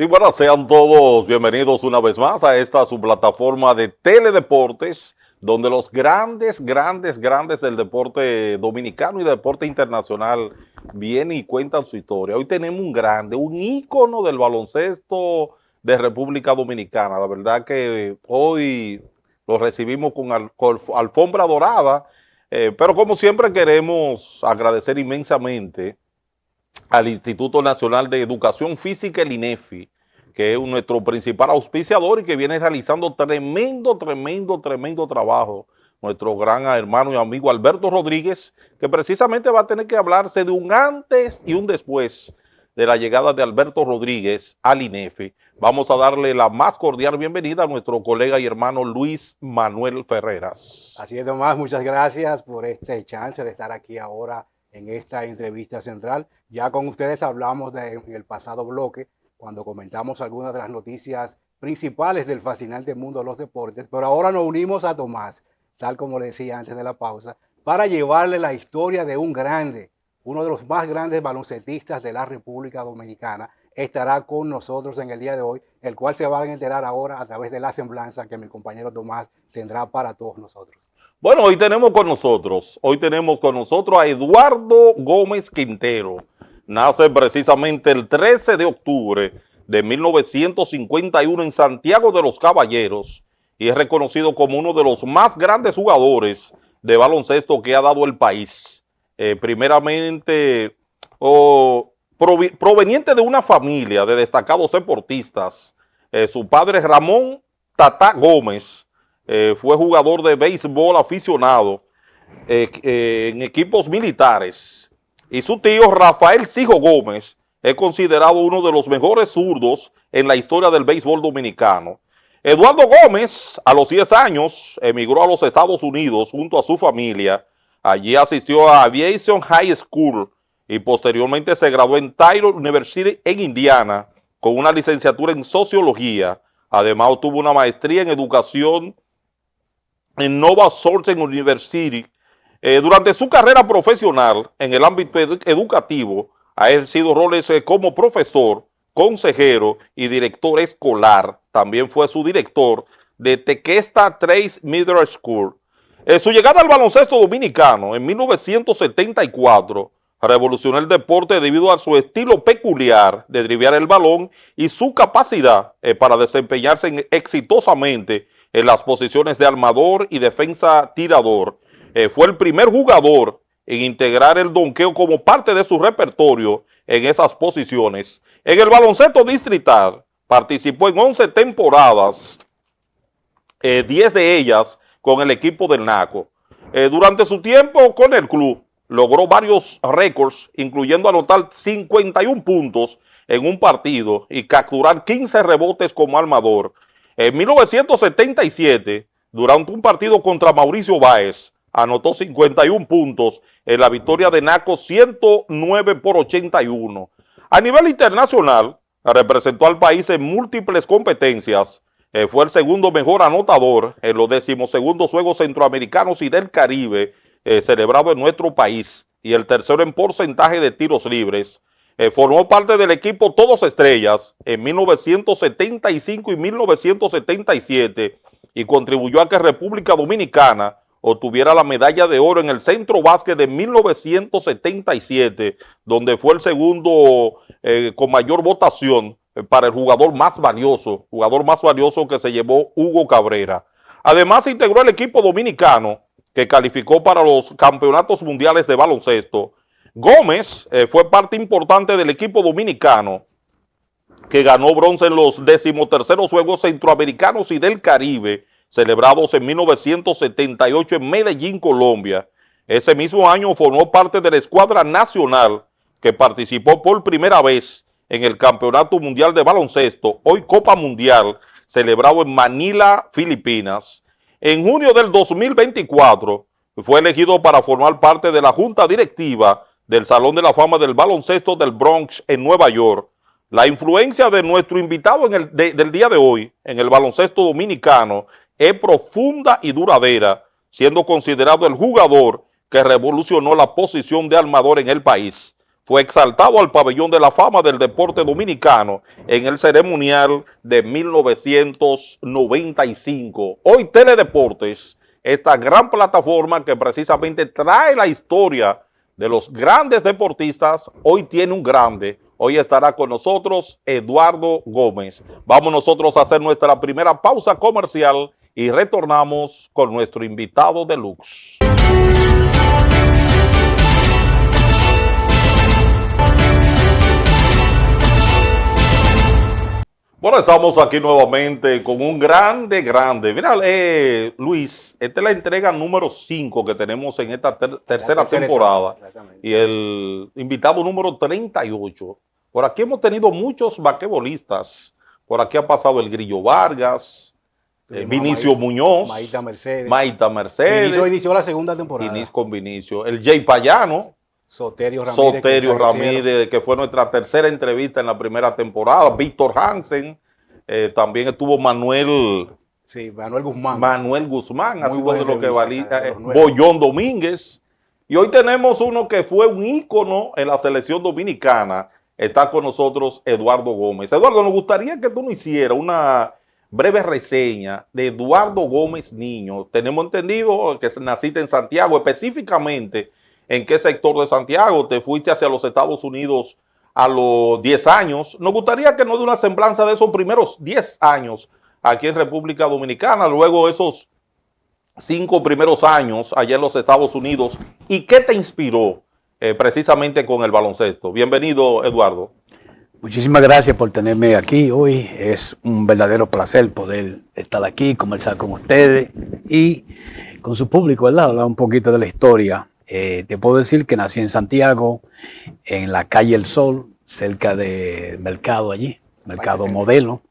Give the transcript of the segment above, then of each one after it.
Sí, bueno, sean todos bienvenidos una vez más a esta su plataforma de teledeportes, donde los grandes del deporte dominicano y deporte internacional vienen y cuentan su historia. Hoy tenemos un grande, un ícono del baloncesto de República Dominicana. La verdad que hoy lo recibimos con alfombra dorada, pero como siempre queremos agradecer inmensamente al Instituto Nacional de Educación Física, el INEFI, que es nuestro principal auspiciador y que viene realizando tremendo trabajo. Nuestro gran hermano y amigo Alberto Rodríguez, que precisamente va a tener que hablarse de un antes y un después de la llegada de Alberto Rodríguez al INEFI. Vamos a darle la más cordial bienvenida a nuestro colega y hermano Luis Manuel Ferreras. Así es, Tomás, muchas gracias por este chance de estar aquí ahora en esta entrevista central. Ya con ustedes hablamos en el pasado bloque, cuando comentamos algunas de las noticias principales del fascinante mundo de los deportes, pero ahora nos unimos a Tomás, tal como le decía antes de la pausa, para llevarle la historia de un grande, uno de los más grandes baloncetistas de la República Dominicana. Estará con nosotros en el día de hoy, el cual se van a enterar ahora a través de la semblanza que mi compañero Tomás tendrá para todos nosotros. Bueno, hoy tenemos con nosotros a Eduardo Gómez Quintero. Nace precisamente el 13 de octubre de 1951 en Santiago de los Caballeros y es reconocido como uno de los más grandes jugadores de baloncesto que ha dado el país. Primeramente, proveniente de una familia de destacados deportistas, su padre Ramón Tata Gómez fue jugador de béisbol aficionado en equipos militares. Y su tío Rafael Sijo Gómez es considerado uno de los mejores zurdos en la historia del béisbol dominicano. Eduardo Gómez, a los 10 años, emigró a los Estados Unidos junto a su familia. Allí asistió a Aviation High School y posteriormente se graduó en Tyler University en Indiana con una licenciatura en sociología. Además, obtuvo una maestría en educación en Nova Southern University. Durante su carrera profesional en el ámbito educativo, ha ejercido roles como profesor, consejero y director escolar. También fue su director de Tequesta Trace Middle School. Su llegada al baloncesto dominicano en 1974 revolucionó el deporte debido a su estilo peculiar de dribear el balón y su capacidad para desempeñarse exitosamente en las posiciones de armador y defensa tirador. Fue el primer jugador en integrar el donqueo como parte de su repertorio en esas posiciones. En el baloncesto distrital participó en 11 temporadas, 10 de ellas con el equipo del Naco. Durante su tiempo con el club logró varios récords, incluyendo anotar 51 puntos en un partido y capturar 15 rebotes como armador. En 1977, durante un partido contra Mauricio Báez, anotó 51 puntos en la victoria de Naco 109-81. A nivel internacional, representó al país en múltiples competencias. Fue el segundo mejor anotador en los 12º Juegos Centroamericanos y del Caribe celebrado en nuestro país y el tercero en porcentaje de tiros libres. Formó parte del equipo Todos Estrellas en 1975 y 1977 y contribuyó a que República Dominicana obtuviera la medalla de oro en el Centro Básquet de 1977, donde fue el segundo con mayor votación para el jugador más valioso que se llevó Hugo Cabrera. Además, integró el equipo dominicano que calificó para los campeonatos mundiales de baloncesto. Gómez fue parte importante del equipo dominicano que ganó bronce en los 13º Juegos Centroamericanos y del Caribe, celebrados en 1978 en Medellín, Colombia. Ese mismo año formó parte de la escuadra nacional que participó por primera vez en el Campeonato Mundial de Baloncesto, hoy Copa Mundial, celebrado en Manila, Filipinas. En junio del 2024 fue elegido para formar parte de la Junta Directiva del Salón de la Fama del Baloncesto del Bronx en Nueva York. La influencia de nuestro invitado del día de hoy en el baloncesto dominicano es profunda y duradera, siendo considerado el jugador que revolucionó la posición de armador en el país. fue exaltado al pabellón de la fama del deporte dominicano en el ceremonial de 1995. Hoy Teledeportes, esta gran plataforma que precisamente trae la historia de los grandes deportistas, hoy tiene un grande. Hoy estará con nosotros Eduardo Gómez. Vamos nosotros a hacer nuestra primera pausa comercial y retornamos con nuestro invitado de luxe. Bueno, estamos aquí nuevamente con un grande. Mira, Luis, esta es la entrega número 5 que tenemos en esta tercera temporada. Y el invitado número 38. Por aquí hemos tenido muchos basquetbolistas. Por aquí ha pasado el Grillo Vargas, Vinicio Muñoz, Maita Mercedes. Vinicio inició la segunda temporada. Con Vinicio. El Jay Payano. Soterio Ramírez, que fue nuestra tercera entrevista en la primera temporada. Víctor Hansen, también estuvo Manuel Guzmán, ha sido de lo que valía, Bollón Domínguez. Y hoy tenemos uno que fue un ícono en la selección dominicana. Está con nosotros Eduardo Gómez. Eduardo, nos gustaría que tú nos hicieras una breve reseña de Eduardo Gómez Niño. Tenemos entendido que naciste en Santiago, específicamente. ¿En qué sector de Santiago? Te fuiste hacia los Estados Unidos a los 10 años. Nos gustaría que nos dé una semblanza de esos primeros 10 años aquí en República Dominicana, luego esos 5 primeros años allá en los Estados Unidos. ¿Y qué te inspiró precisamente con el baloncesto? Bienvenido, Eduardo. Muchísimas gracias por tenerme aquí hoy. Es un verdadero placer poder estar aquí, conversar con ustedes y con su público, ¿verdad? Hablar un poquito de la historia. Te puedo decir que nací en Santiago, en la calle El Sol, cerca del mercado allí, mercado modelo,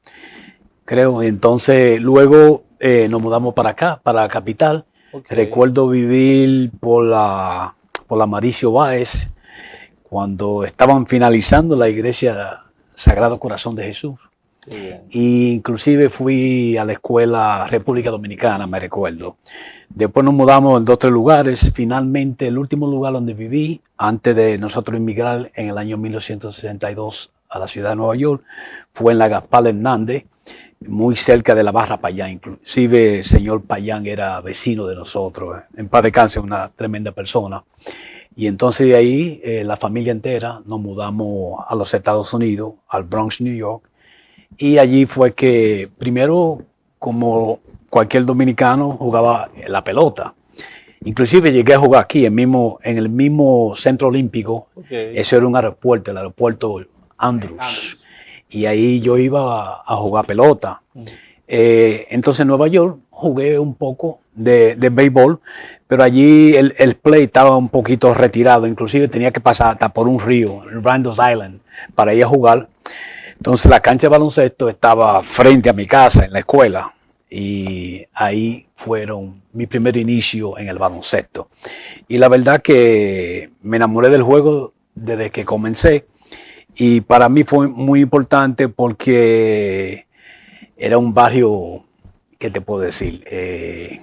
creo. Entonces luego nos mudamos para acá, para la capital. Okay. Recuerdo vivir por la Mauricio Báez, cuando estaban finalizando la iglesia Sagrado Corazón de Jesús. Y inclusive fui a la escuela República Dominicana, me recuerdo. Después nos mudamos en 2 o 3 lugares. Finalmente, el último lugar donde viví, antes de nosotros emigrar en el año 1962 a la ciudad de Nueva York, fue en la Gaspar Hernández, muy cerca de la Barra Payán. Inclusive el señor Payán era vecino de nosotros. En paz descanse, una tremenda persona. Y entonces de ahí, la familia entera, nos mudamos a los Estados Unidos, al Bronx, New York. Y allí fue que primero, como cualquier dominicano, jugaba la pelota. Inclusive llegué a jugar aquí, en el mismo centro olímpico. Okay. Eso era un aeropuerto, el aeropuerto Andrews. Y ahí yo iba a jugar pelota. Entonces en Nueva York jugué un poco de béisbol, pero allí el play estaba un poquito retirado. Inclusive tenía que pasar hasta por un río, el Randall's Island, para ir a jugar. Entonces la cancha de baloncesto estaba frente a mi casa en la escuela y ahí fueron mi primer inicio en el baloncesto. Y la verdad que me enamoré del juego desde que comencé y para mí fue muy importante porque era un barrio, ¿qué te puedo decir? De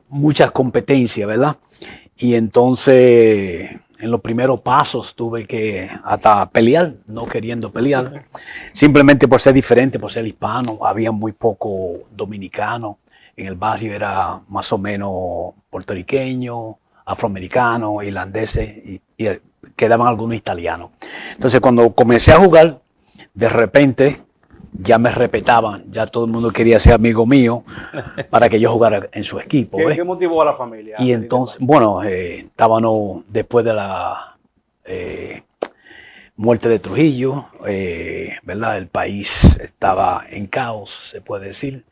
muchas competencias, ¿verdad? Y entonces en los primeros pasos tuve que hasta pelear, no queriendo pelear, simplemente por ser diferente, por ser hispano. Había muy poco dominicano en el barrio, era más o menos puertorriqueño, afroamericano, irlandeses y quedaban algunos italianos. Entonces cuando comencé a jugar, de repente ya me respetaban, ya todo el mundo quería ser amigo mío para que yo jugara en su equipo. ¿Qué motivó a la familia? Y entonces, bueno, estábamos después de la muerte de Trujillo, ¿verdad? El país estaba en caos, se puede decir,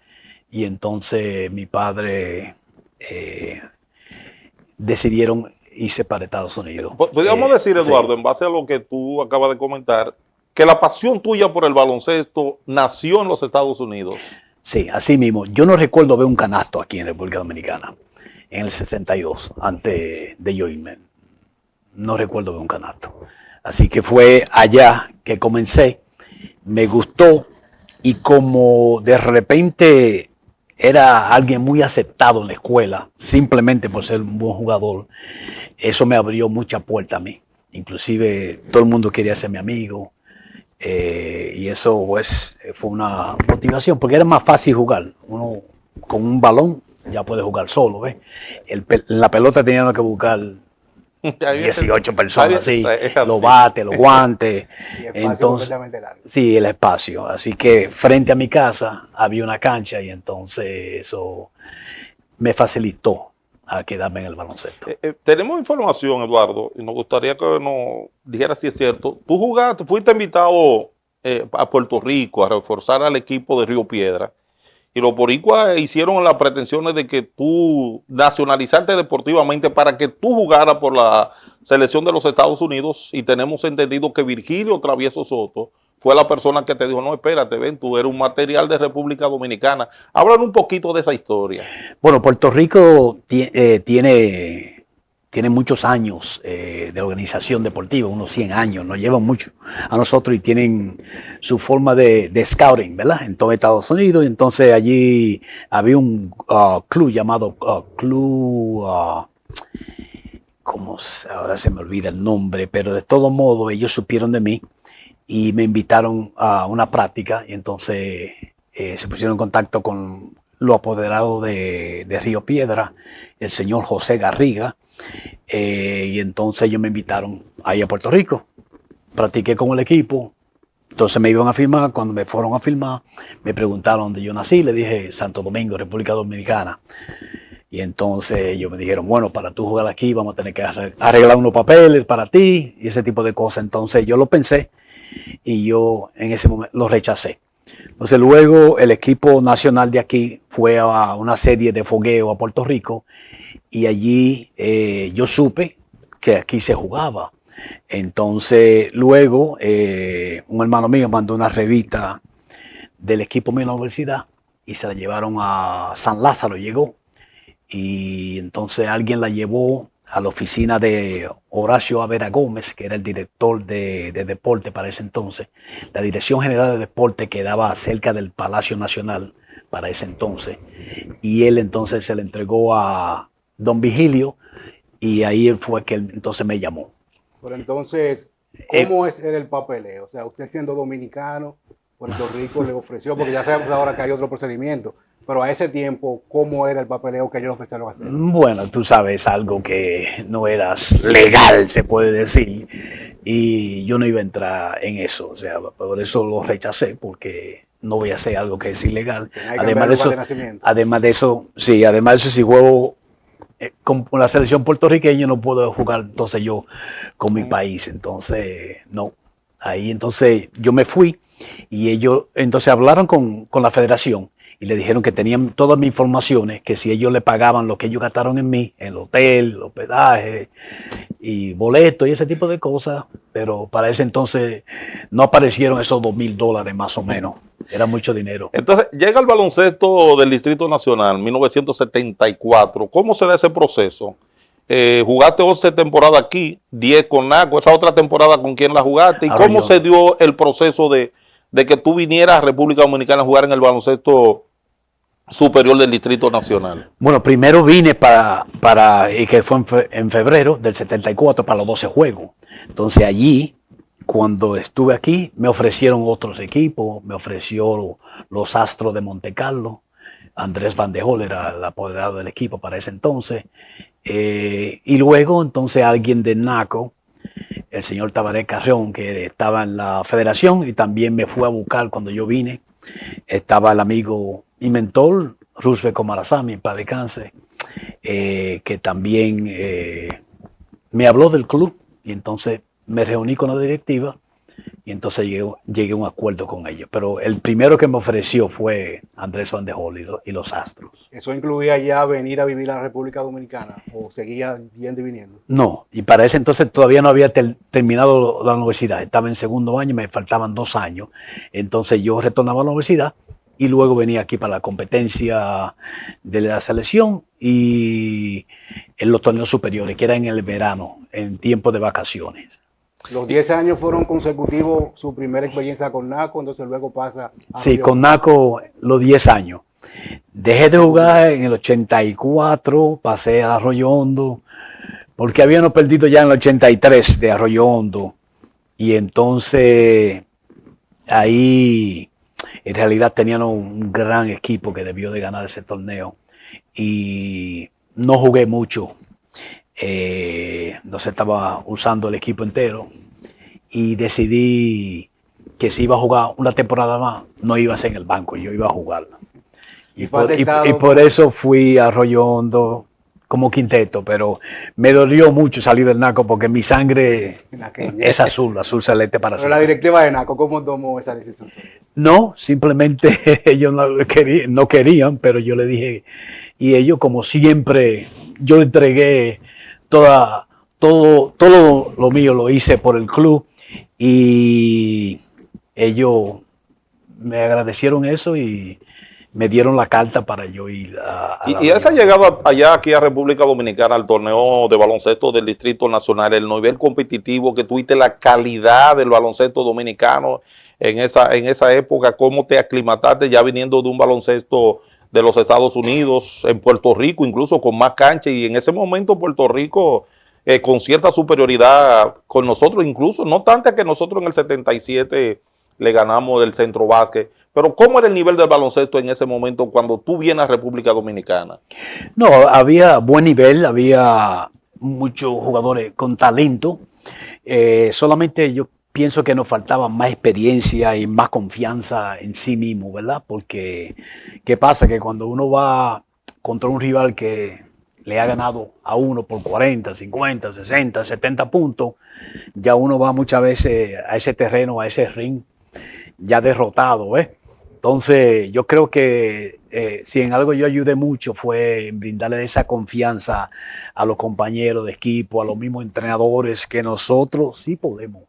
y entonces mi padre decidieron irse para Estados Unidos. Podríamos decir, Eduardo, sí, en base a lo que tú acabas de comentar, que la pasión tuya por el baloncesto nació en los Estados Unidos. Sí, así mismo. Yo no recuerdo ver un canasto aquí en República Dominicana en el 62, antes de yo irme. No recuerdo ver un canasto. Así que fue allá que comencé, me gustó y como de repente era alguien muy aceptado en la escuela, simplemente por ser un buen jugador. Eso me abrió muchas puertas a mí. Inclusive todo el mundo quería ser mi amigo. Y eso pues, fue una motivación, porque era más fácil jugar. Uno con un balón ya puede jugar solo, ¿ves? La pelota tenía que buscar 18 personas, sí, los bates, los guantes. Y espacio Entonces, completamente largo. sí, el espacio. Así que frente a mi casa había una cancha y entonces eso me facilitó a quedarme en el baloncesto. Tenemos información, Eduardo, y nos gustaría que nos dijera si es cierto. Tú jugaste, fuiste invitado a Puerto Rico a reforzar al equipo de Río Piedra. Y los boricuas hicieron las pretensiones de que tú nacionalizarte deportivamente para que tú jugaras por la selección de los Estados Unidos, y tenemos entendido que Virgilio Travieso Soto fue la persona que te dijo, no, espérate, ven, tú eres un material de República Dominicana. Háblanos un poquito de esa historia. Bueno, Puerto Rico tiene muchos años de organización deportiva, unos 100 años, nos llevan mucho a nosotros y tienen su forma de scouting, ¿verdad? En todo Estados Unidos. Y entonces allí había un club llamado ahora se me olvida el nombre, pero de todo modo ellos supieron de mí y me invitaron a una práctica, y entonces se pusieron en contacto con los apoderados de Río Piedra, el señor José Garriga. Y entonces ellos me invitaron ahí a Puerto Rico. Practiqué con el equipo. Entonces me iban a firmar. Cuando me fueron a firmar, me preguntaron dónde yo nací. Le dije Santo Domingo, República Dominicana. Y entonces ellos me dijeron, bueno, para tú jugar aquí vamos a tener que arreglar unos papeles para ti y ese tipo de cosas. Entonces yo lo pensé y yo en ese momento lo rechacé. Entonces luego el equipo nacional de aquí fue a una serie de fogueo a Puerto Rico. Y allí yo supe que aquí se jugaba. Entonces, luego, un hermano mío mandó una revista del equipo mío en la universidad y se la llevaron a San Lázaro, llegó. Y entonces alguien la llevó a la oficina de Horacio Avera Gómez, que era el director de deporte para ese entonces. La Dirección General de Deporte quedaba cerca del Palacio Nacional para ese entonces. Y él entonces se le entregó a don Vigilio, y ahí él fue que él entonces me llamó. Pero entonces, ¿cómo era el papeleo? O sea, usted siendo dominicano, Puerto Rico le ofreció, porque ya sabemos ahora que hay otro procedimiento, pero a ese tiempo, ¿cómo era el papeleo que ellos le ofrecieron hacer? Bueno, tú sabes, algo que no era legal, se puede decir, y yo no iba a entrar en eso, o sea, por eso lo rechacé, porque no voy a hacer algo que es ilegal. Además de eso, si juego con la selección puertorriqueña no puedo jugar entonces yo con mi país, entonces no. Ahí entonces yo me fui y ellos entonces hablaron con la federación y le dijeron que tenían todas mis informaciones, que si ellos le pagaban lo que ellos gastaron en mí, el hotel, el hospedaje y boletos y ese tipo de cosas, pero para ese entonces no aparecieron esos $2,000 más o menos. Era mucho dinero. Entonces, llega el baloncesto del Distrito Nacional, 1974. ¿Cómo se da ese proceso? Jugaste 11 temporadas aquí, 10 con NACO. Esa otra temporada, ¿con quién la jugaste? ¿Y cómo se dio el proceso de que tú vinieras a República Dominicana a jugar en el baloncesto superior del Distrito Nacional? Bueno, primero vine y que fue en febrero del 74 para los 12 juegos. Entonces allí, cuando estuve aquí, me ofrecieron otros equipos, me ofreció los Astros de Monte Carlo. Andrés Van de Hol era el apoderado del equipo para ese entonces. Y luego entonces alguien de NACO, el señor Tabaré Carrión, que estaba en la federación y también me fue a buscar cuando yo vine. Estaba el amigo y mentor, Roosevelt Comarazami, en paz descanse, que también me habló del club, y entonces me reuní con la directiva y entonces llegué a un acuerdo con ellos. Pero el primero que me ofreció fue Andrés Van de Hol y los Astros. ¿Eso incluía ya venir a vivir a la República Dominicana o seguía yendo y viniendo? No, y para ese entonces todavía no había terminado la universidad. Estaba en segundo año, me faltaban 2 años. Entonces yo retornaba a la universidad y luego venía aquí para la competencia de la selección y en los torneos superiores, que era en el verano, en tiempo de vacaciones. Los 10 años fueron consecutivos su primera experiencia con NACO, entonces luego pasa a Sí, con NACO los 10 años. Dejé de jugar en el 84, pasé a Arroyo Hondo, porque habíamos perdido ya en el 83 de Arroyo Hondo. Y entonces ahí en realidad tenían un gran equipo que debió de ganar ese torneo. Y no jugué mucho. No se estaba usando el equipo entero. Y decidí que si iba a jugar una temporada más, no iba a ser en el banco, yo iba a jugar. Y por eso fui a Arroyo Hondo como quinteto, pero me dolió mucho salir del Naco porque mi sangre es azul celeste para siempre. Pero la directiva de Naco, ¿cómo tomó esa decisión? No, simplemente ellos no querían, pero yo le dije, y ellos como siempre, yo entregué todo lo mío, lo hice por el club y ellos me agradecieron eso y me dieron la carta para yo ir a ¿Y esa llegada allá aquí a República Dominicana al torneo de baloncesto del Distrito Nacional, el nivel competitivo que tuviste, la calidad del baloncesto dominicano en esa época, cómo te aclimataste ya viniendo de un baloncesto de los Estados Unidos, en Puerto Rico, incluso con más cancha, y en ese momento Puerto Rico con cierta superioridad con nosotros, incluso no tanta que nosotros en el 77 le ganamos del Centro Básquet, pero ¿cómo era el nivel del baloncesto en ese momento cuando tú vienes a República Dominicana? No, había buen nivel, había muchos jugadores con talento, solamente yo pienso que nos faltaba más experiencia y más confianza en sí mismo, ¿verdad? Porque, ¿qué pasa? Que cuando uno va contra un rival que le ha ganado a uno por 40, 50, 60, 70 puntos, ya uno va muchas veces a ese terreno, a ese ring, ya derrotado, ¿ves? Entonces, yo creo que si en algo yo ayudé mucho fue en brindarle esa confianza a los compañeros de equipo, a los mismos entrenadores, que nosotros sí podemos,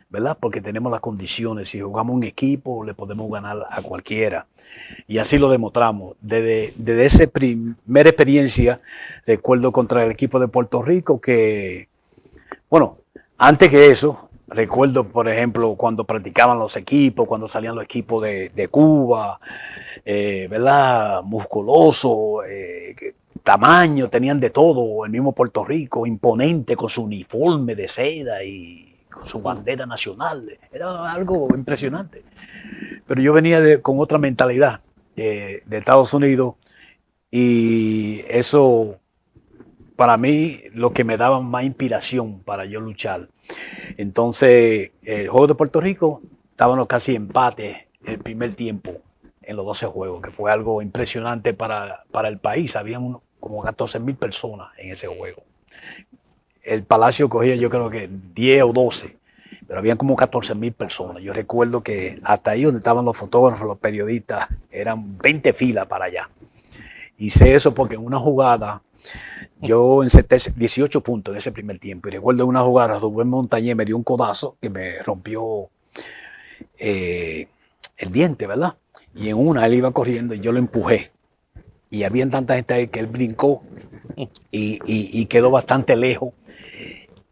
¿verdad? Porque tenemos las condiciones. Si jugamos un equipo, le podemos ganar a cualquiera. Y así lo demostramos. Desde esa primera experiencia, recuerdo contra el equipo de Puerto Rico que, bueno, antes que eso, recuerdo, por ejemplo, cuando practicaban los equipos, cuando salían los equipos de Cuba, ¿verdad? Musculoso, tamaño, tenían de todo. El mismo Puerto Rico, imponente con su uniforme de seda y con su bandera nacional. Era algo impresionante. Pero yo venía con otra mentalidad de Estados Unidos y eso para mí lo que me daba más inspiración para yo luchar. Entonces, el juego de Puerto Rico estábamos casi empate el primer tiempo en los 12 juegos, que fue algo impresionante para el país. Habían como 14,000 personas en ese juego. El Palacio cogía yo creo que 10 o 12, pero habían como 14,000 personas. Yo recuerdo que hasta ahí donde estaban los fotógrafos, los periodistas, eran 20 filas para allá. Hice eso porque en una jugada, yo enceté 18 puntos en ese primer tiempo. Y recuerdo en una jugada, Rubén Montañez me dio un codazo que me rompió el diente, ¿verdad? Y en una él iba corriendo y yo lo empujé. Y había tanta gente ahí que él brincó y quedó bastante lejos.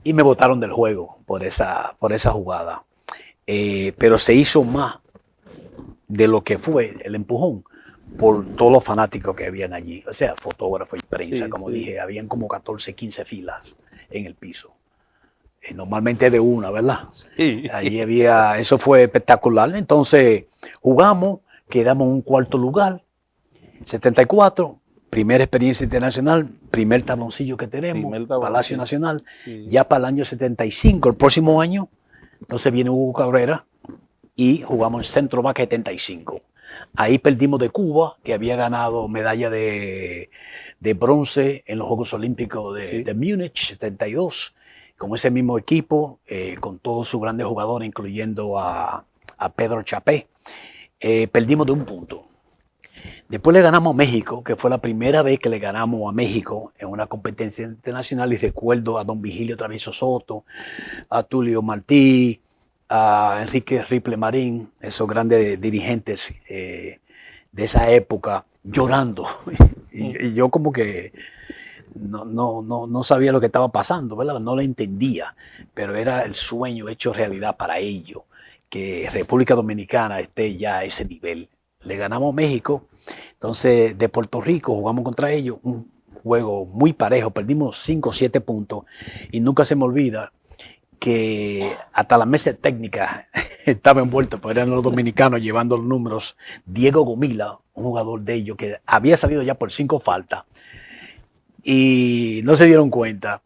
Y me botaron del juego por esa jugada. Pero se hizo más de lo que fue el empujón por todos los fanáticos que habían allí. O sea, fotógrafos y prensa, como dije, habían como 14, 15 filas en el piso. Normalmente de una, ¿verdad? Sí. Allí había, eso fue espectacular. Entonces jugamos, quedamos en un cuarto lugar, 74, primera experiencia internacional, primer tabloncillo que tenemos, Palacio Nacional. Sí. Ya para el año 75, el próximo año, entonces viene Hugo Cabrera y jugamos en Centro Básquet 75. Ahí perdimos de Cuba, que había ganado medalla de bronce en los Juegos Olímpicos de Múnich 72, con ese mismo equipo, con todos sus grandes jugadores, incluyendo a Pedro Chapé. Perdimos de un punto. Después le ganamos a México, que fue la primera vez que le ganamos a México en una competencia internacional, y recuerdo a don Vigilio Travieso Soto, a Tulio Martí, a Enrique Riple Marín, esos grandes dirigentes de esa época, llorando. y yo como que no sabía lo que estaba pasando, ¿verdad? No lo entendía, pero era el sueño hecho realidad para ellos, que República Dominicana esté ya a ese nivel le ganamos a México. Entonces, de Puerto Rico jugamos contra ellos, un juego muy parejo, perdimos 5 o 7 puntos y nunca se me olvida que hasta la mesa técnica estaba envuelta, pero eran los dominicanos llevando los números. Diego Gomila, un jugador de ellos que había salido ya por 5 faltas y no se dieron cuenta.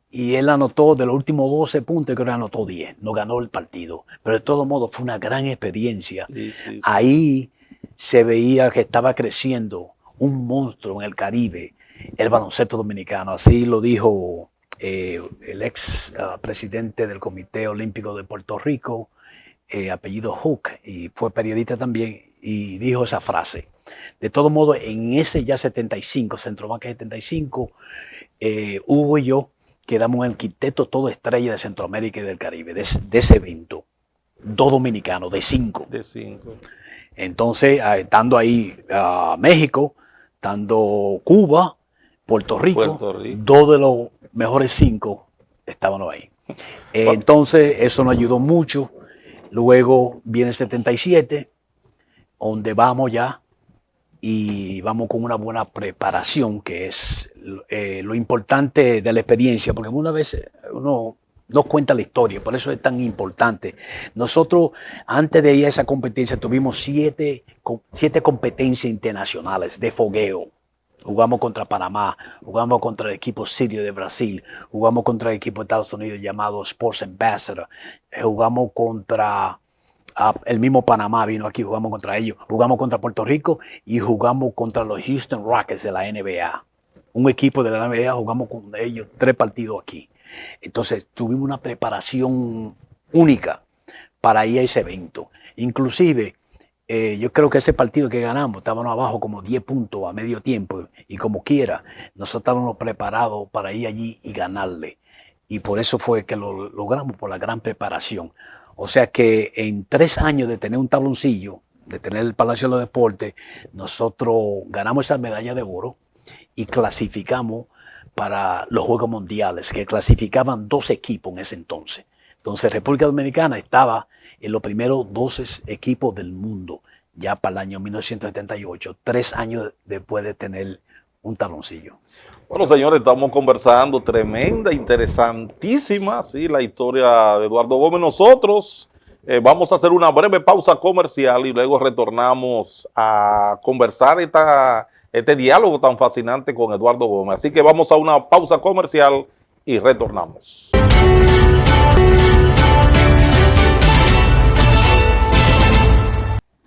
Y él anotó de los últimos 12 puntos, creo que anotó 10, no ganó el partido. Pero de todo modo fue una gran experiencia. Sí. Ahí se veía que estaba creciendo un monstruo en el Caribe, el baloncesto dominicano. Así lo dijo el ex presidente del Comité Olímpico de Puerto Rico, apellido Hook, y fue periodista también, y dijo esa frase. De todo modo, en ese ya 75, Centrobanca 75, Hugo y yo quedamos en el quinteto todo estrella de Centroamérica y del Caribe, de ese evento. 2 dominicanos, de 5. De 5. Entonces, estando ahí México, estando Cuba, Puerto Rico, 2 de los mejores 5 estaban ahí. Entonces, eso nos ayudó mucho. Luego viene el 77, donde vamos ya y vamos con una buena preparación, que es lo importante de la experiencia, porque una vez uno no cuenta la historia, por eso es tan importante. Nosotros, antes de ir a esa competencia, tuvimos 7 competencias internacionales de fogueo. Jugamos contra Panamá, jugamos contra el equipo sirio de Brasil, jugamos contra el equipo de Estados Unidos llamado Sports Ambassador, jugamos contra el mismo Panamá, vino aquí, jugamos contra ellos, jugamos contra Puerto Rico y jugamos contra los Houston Rockets de la NBA. Un equipo de la NBA, jugamos con ellos 3 partidos aquí. Entonces tuvimos una preparación única para ir a ese evento. Inclusive, yo creo que ese partido que ganamos, estábamos abajo como 10 puntos a medio tiempo y como quiera, nosotros estábamos preparados para ir allí y ganarle. Y por eso fue que lo logramos, por la gran preparación. O sea que en 3 años de tener un tabloncillo, de tener el Palacio de los Deportes, nosotros ganamos esa medalla de oro y clasificamos para los Juegos Mundiales, que clasificaban 2 equipos en ese entonces. Entonces República Dominicana estaba en los primeros 12 equipos del mundo, ya para el año 1978, 3 años después de tener un tabloncillo. Bueno, señores, estamos conversando tremenda, interesantísima, sí, la historia de Eduardo Gómez. Nosotros vamos a hacer una breve pausa comercial y luego retornamos a conversar este diálogo tan fascinante con Eduardo Gómez. Así que vamos a una pausa comercial y retornamos.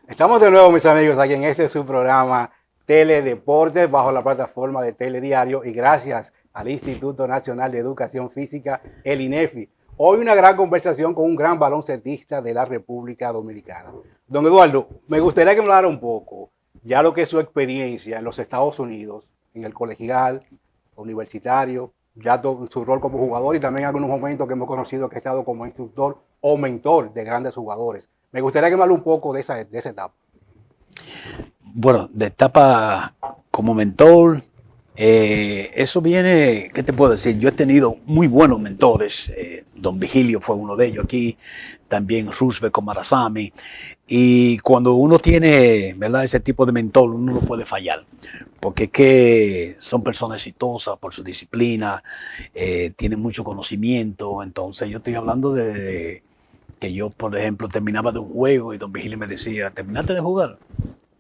Estamos de nuevo, mis amigos, aquí en este su programa Teledeportes, bajo la plataforma de Telediario, y gracias al Instituto Nacional de Educación Física, el INEFI. Hoy una gran conversación con un gran baloncestista de la República Dominicana. Don Eduardo, me gustaría que me hablara un poco, ya lo que es su experiencia en los Estados Unidos, en el colegial, universitario, ya su rol como jugador y también algunos momentos que hemos conocido que ha estado como instructor o mentor de grandes jugadores. Me gustaría que me hable un poco de esa etapa. Bueno, de etapa como mentor, eso viene, ¿qué te puedo decir? Yo he tenido muy buenos mentores. Don Vigilio fue uno de ellos aquí, también Roosevelt Comarazami. Y cuando uno tiene, ¿verdad?, ese tipo de mentor, uno no puede fallar. Porque es que son personas exitosas por su disciplina, tienen mucho conocimiento. Entonces yo estoy hablando de que yo, por ejemplo, terminaba de un juego y don Vigilio me decía, ¿terminaste de jugar?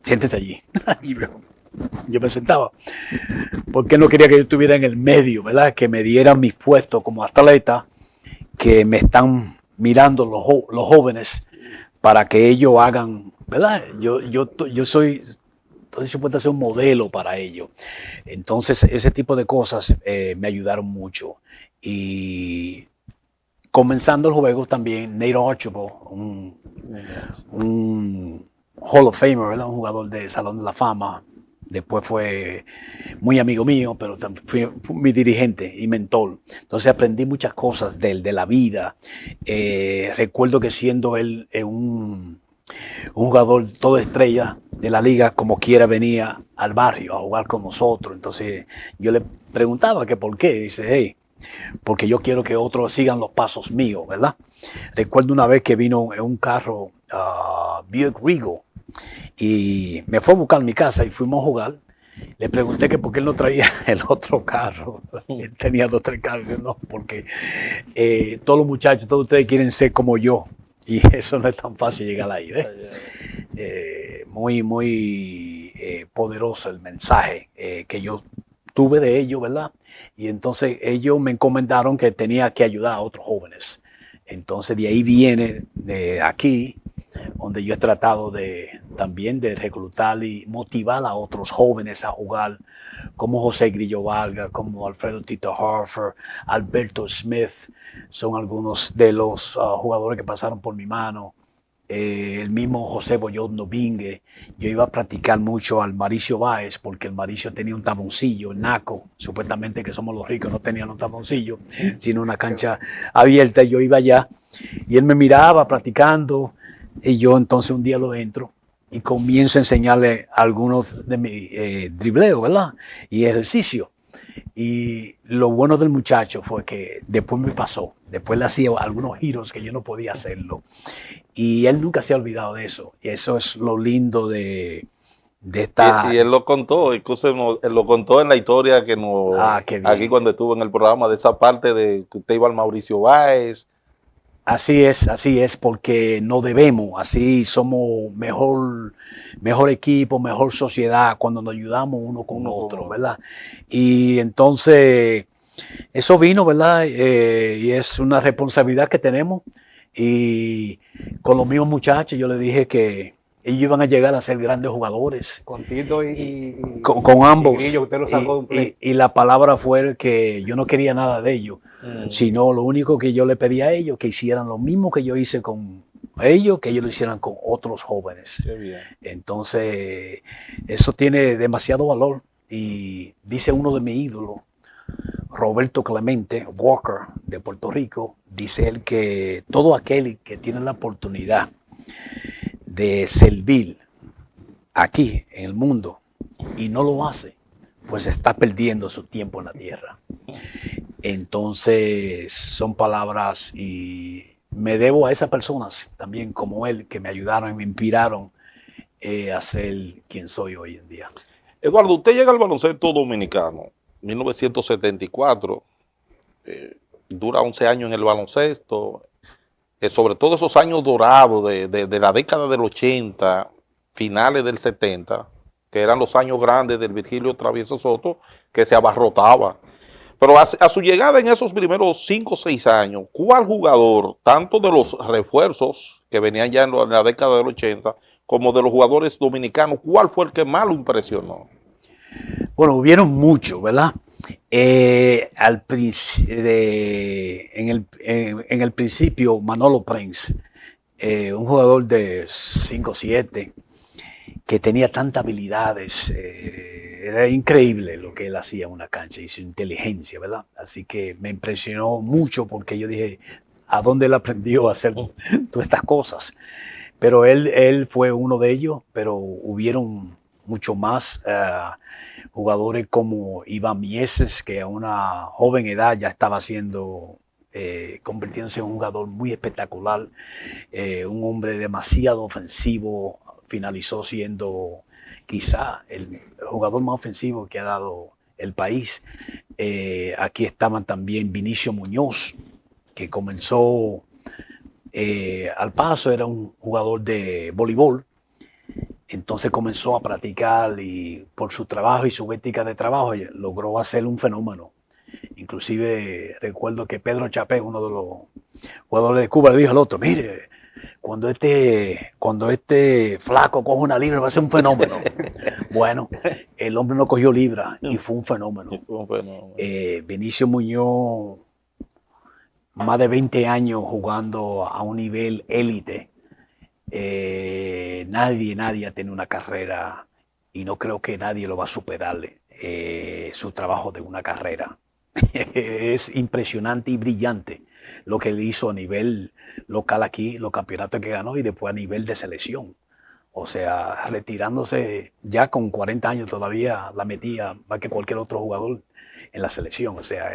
Siéntese allí. Y yo me sentaba. Porque no quería que yo estuviera en el medio, ¿verdad? Que me dieran mis puestos como atleta, que me están mirando los jóvenes para que ellos hagan, ¿verdad? Yo soy, entonces yo puedo ser un modelo para ellos. Entonces ese tipo de cosas me ayudaron mucho. Y comenzando el juego también, Nate Archibald, un Hall of Famer, ¿verdad?, un jugador de Salón de la Fama. Después fue muy amigo mío, pero fue mi dirigente y mentor. Entonces aprendí muchas cosas de él, de la vida. Recuerdo que siendo él un jugador toda estrella de la liga, como quiera venía al barrio a jugar con nosotros. Entonces yo le preguntaba que por qué. Dice, hey, porque yo quiero que otros sigan los pasos míos, ¿verdad? Recuerdo una vez que vino en un carro Buick Regal, y me fue a buscar a mi casa y fuimos a jugar. Le pregunté que por qué él no traía el otro carro. Él tenía 2 o 3 carros. No, porque todos los muchachos, todos ustedes quieren ser como yo. Y eso no es tan fácil llegar ahí. Muy poderoso el mensaje que yo tuve de ellos, ¿verdad? Y entonces ellos me encomendaron que tenía que ayudar a otros jóvenes. Entonces de ahí viene, de aquí, donde yo he tratado también de reclutar y motivar a otros jóvenes a jugar, como José Grillo Vargas, como Alfredo Tito Harfer, Alberto Smith, son algunos de los jugadores que pasaron por mi mano. El mismo José Boyot Novingue. Yo iba a practicar mucho al Mauricio Báez, porque el Mauricio tenía un taboncillo, el Naco, supuestamente que somos los ricos, no tenían un taboncillo, sino una cancha abierta. Yo iba allá y él me miraba practicando, y yo entonces un día lo entro y comienzo a enseñarle algunos de mi dribleo, ¿verdad? Y ejercicio. Y lo bueno del muchacho fue que después me pasó, después le hacía algunos giros que yo no podía hacerlo. Y él nunca se ha olvidado de eso. Y eso es lo lindo de esta... Y él lo contó, incluso él lo contó en la historia que nos... aquí cuando estuvo en el programa, de esa parte de que usted iba al Mauricio Báez. Así es, porque no debemos, así somos mejor equipo, mejor sociedad, cuando nos ayudamos uno con otro, ¿verdad? Y entonces, eso vino, ¿verdad? Y es una responsabilidad que tenemos. Y con los mismos muchachos, yo les dije que ellos iban a llegar a ser grandes jugadores. Con Tito con ambos. Y Grillo, usted lo sacó de un play. Y la palabra fue que yo no quería nada de ellos, sino lo único que yo le pedía a ellos, que hicieran lo mismo que yo hice con ellos, que ellos lo hicieran con otros jóvenes. Qué bien. Entonces, eso tiene demasiado valor. Y dice uno de mis ídolos, Roberto Clemente Walker, de Puerto Rico, dice él que todo aquel que tiene la oportunidad de servir aquí en el mundo y no lo hace, pues está perdiendo su tiempo en la tierra. Entonces son palabras, y me debo a esas personas también como él, que me ayudaron y me inspiraron a ser quien soy hoy en día. Eduardo, usted llega al baloncesto dominicano, 1974, dura 11 años en el baloncesto, sobre todo esos años dorados de la década del 80, finales del 70, que eran los años grandes del Virgilio Travieso Soto, que se abarrotaba. Pero a su llegada en esos primeros 5 o 6 años, ¿cuál jugador, tanto de los refuerzos que venían ya en la década del 80, como de los jugadores dominicanos, cuál fue el que más lo impresionó? Bueno, hubieron muchos, ¿verdad? En el principio, Manolo Prince, un jugador de 5'7", que tenía tantas habilidades, era increíble lo que él hacía en una cancha y su inteligencia, ¿verdad? Así que me impresionó mucho, porque yo dije, ¿a dónde él aprendió a hacer todas estas cosas? Pero él fue uno de ellos, pero hubieron mucho más jugadores como Iván Mieses, que a una joven edad ya estaba convirtiéndose en un jugador muy espectacular, un hombre demasiado ofensivo, finalizó siendo quizá el jugador más ofensivo que ha dado el país. Aquí estaban también Vinicio Muñoz, que comenzó al paso, era un jugador de voleibol. Entonces comenzó a practicar, y por su trabajo y su ética de trabajo logró hacer un fenómeno. Inclusive recuerdo que Pedro Chapé, uno de los jugadores de Cuba, le dijo al otro, mire, cuando este flaco coge una libra va a ser un fenómeno. Bueno, el hombre no cogió libra y fue un fenómeno. Vinicio Muñoz, más de 20 años jugando a un nivel élite. Nadie ha tenido una carrera, y no creo que nadie lo va a superarle, su trabajo de una carrera. Es impresionante y brillante lo que él hizo a nivel local aquí, los campeonatos que ganó, y después a nivel de selección. O sea, retirándose ya con 40 años, todavía la metía más que cualquier otro jugador en la selección. O sea,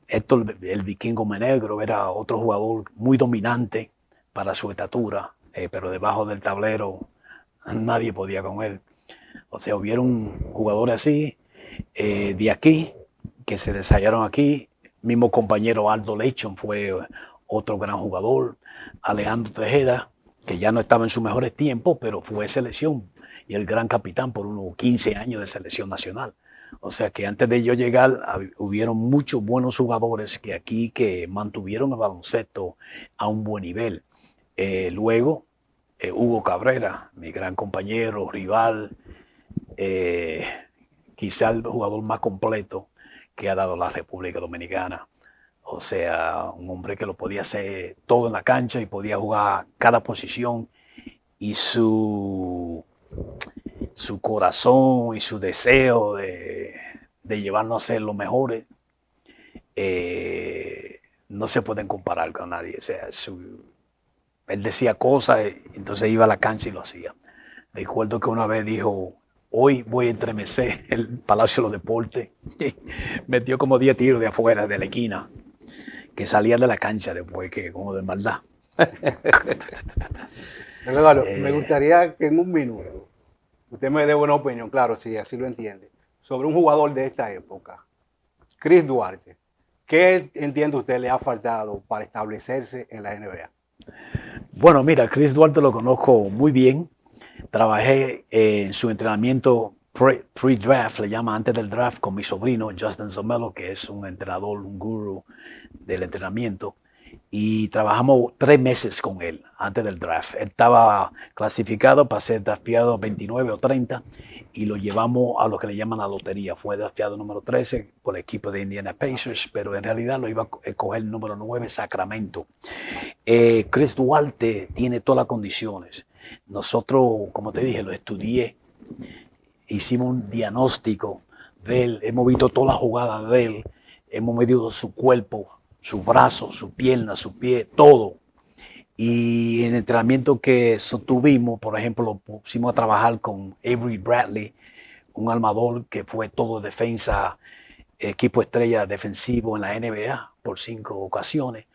Héctor el Vikingo Menegro era otro jugador muy dominante para su estatura. pero debajo del tablero nadie podía con él. O sea, hubieron jugadores así de aquí que se desarrollaron aquí. Mismo compañero Aldo Lechon fue otro gran jugador. Alejandro Tejeda, que ya no estaba en sus mejores tiempos, pero fue selección y el gran capitán por unos 15 años de selección nacional. O sea que antes de yo llegar, hubieron muchos buenos jugadores que aquí que mantuvieron el baloncesto a un buen nivel. Luego, Hugo Cabrera, mi gran compañero, rival, quizá el jugador más completo que ha dado la República Dominicana. O sea, un hombre que lo podía hacer todo en la cancha y podía jugar cada posición, y su corazón y su deseo de llevarnos a ser los mejores no se pueden comparar con nadie. O sea, él decía cosas, entonces iba a la cancha y lo hacía. Recuerdo que una vez dijo: hoy voy a entremecer el Palacio de los Deportes. Metió como 10 tiros de afuera, de la esquina, que salía de la cancha después, que como de maldad. Me gustaría que en un minuto usted me dé una opinión, claro, si así lo entiende, sobre un jugador de esta época, Chris Duarte. ¿Qué entiende usted le ha faltado para establecerse en la NBA? Bueno, mira, Chris Duarte lo conozco muy bien. Trabajé en su entrenamiento pre-draft, le llama antes del draft, con mi sobrino Justin Zomelo, que es un entrenador, un gurú del entrenamiento. Y trabajamos 3 meses con él antes del draft. Él estaba clasificado para ser drafteado 29 o 30 y lo llevamos a lo que le llaman la lotería. Fue drafteado número 13 por el equipo de Indiana Pacers, pero en realidad lo iba a coger el número 9, Sacramento. Chris Duarte tiene todas las condiciones. Nosotros, como te dije, lo estudié, hicimos un diagnóstico de él, hemos visto todas las jugadas de él, hemos medido su cuerpo, sus brazos, su pierna, su pie, todo. Y en el entrenamiento que sostuvimos, por ejemplo, lo pusimos a trabajar con Avery Bradley, un armador que fue todo defensa, equipo estrella defensivo en la NBA por 5 ocasiones.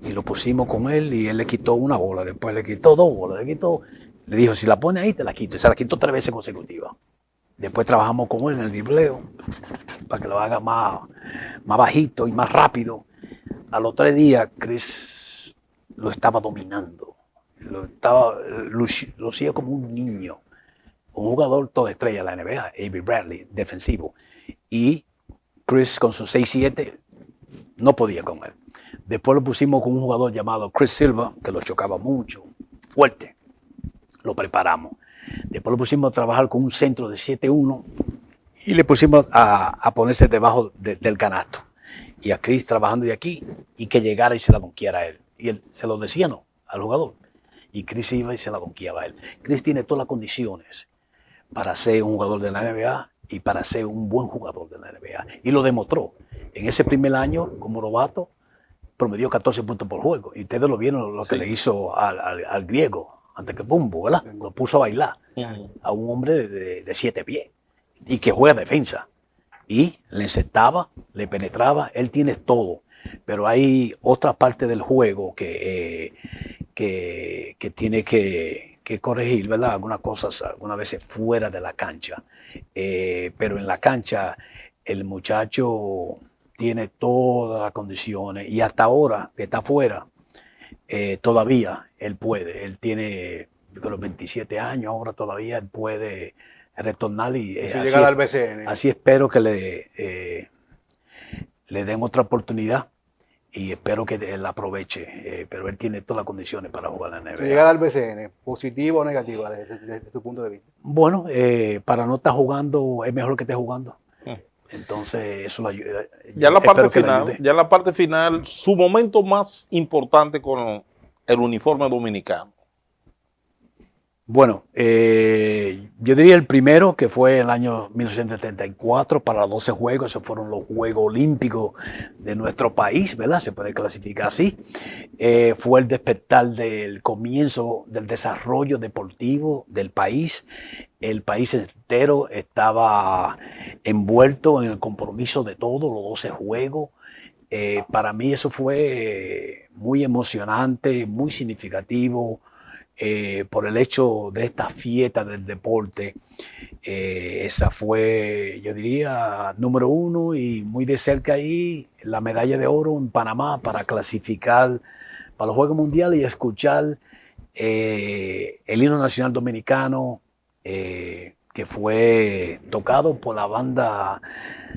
Y lo pusimos con él y él le quitó una bola, después le quitó 2 bolas, le dijo: si la pone ahí te la quito. Y se la quitó 3 veces consecutivas. Después trabajamos con él en el dribleo para que lo haga más bajito y más rápido. A los 3 días Chris lo estaba dominando, lucía como un niño, un jugador toda estrella de la NBA, Avery Bradley, defensivo. Y Chris con su 6'7" no podía con él. Después lo pusimos con un jugador llamado Chris Silva, que lo chocaba mucho, fuerte. Lo preparamos. Después lo pusimos a trabajar con un centro de 7'1" y le pusimos a ponerse debajo del canasto. Y a Chris trabajando de aquí, y que llegara y se la donkeara a él. Y él se lo decía no al jugador. Y Chris iba y se la donkeaba a él. Chris tiene todas las condiciones para ser un jugador de la NBA y para ser un buen jugador de la NBA. Y lo demostró. En ese primer año, como novato, promedió 14 puntos por juego. Y ustedes lo vieron lo que le hizo al griego, antes que Bumbo, ¿verdad? Lo puso a bailar a un hombre de 7 pies y que juega defensa. Y le encestaba, le penetraba, él tiene todo. Pero hay otra parte del juego que tiene que corregir, ¿verdad? Algunas cosas, algunas veces fuera de la cancha. Pero en la cancha el muchacho tiene todas las condiciones, y hasta ahora que está afuera, todavía él puede. Él tiene, yo creo, 27 años, ahora todavía él puede retornar. Y llegar al BCN. Así espero que le den otra oportunidad y espero que él aproveche, pero él tiene todas las condiciones para jugar en la NBA. Si llega al BCN, ¿positiva o negativa desde tu punto de vista? Bueno, para no estar jugando es mejor que esté jugando. Entonces eso lo ayuda. Ya en la parte final, su momento más importante con el uniforme dominicano. Bueno, yo diría el primero, que fue en el año 1974 para los 12 Juegos. Esos fueron los Juegos Olímpicos de nuestro país, ¿verdad? Se puede clasificar así. Fue el despertar del comienzo del desarrollo deportivo del país. El país entero estaba envuelto en el compromiso de todos los 12 Juegos. Para mí eso fue muy emocionante, muy significativo. por el hecho de esta fiesta del deporte. Esa fue, yo diría, número 1 y muy de cerca ahí la medalla de oro en Panamá para clasificar para los Juegos Mundiales y escuchar el himno nacional dominicano que fue tocado por la banda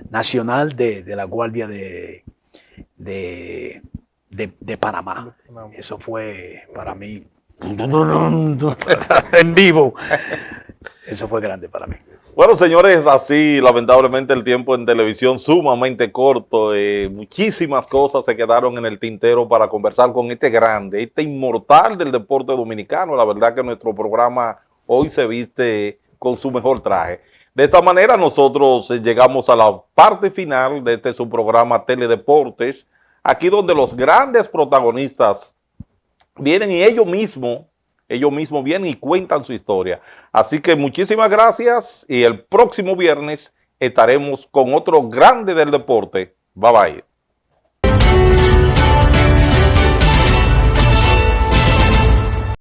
nacional de la Guardia de Panamá. Eso fue para mí en vivo. Eso fue grande para mí. Bueno, señores, así lamentablemente el tiempo en televisión sumamente corto. Muchísimas cosas se quedaron en el tintero para conversar con este grande, este inmortal del deporte dominicano. La verdad que nuestro programa hoy se viste con su mejor traje. De esta manera nosotros llegamos a la parte final de este su programa Teledeportes, aquí donde los grandes protagonistas vienen y ellos mismos vienen y cuentan su historia. Así que muchísimas gracias y el próximo viernes estaremos con otro grande del deporte. Bye bye.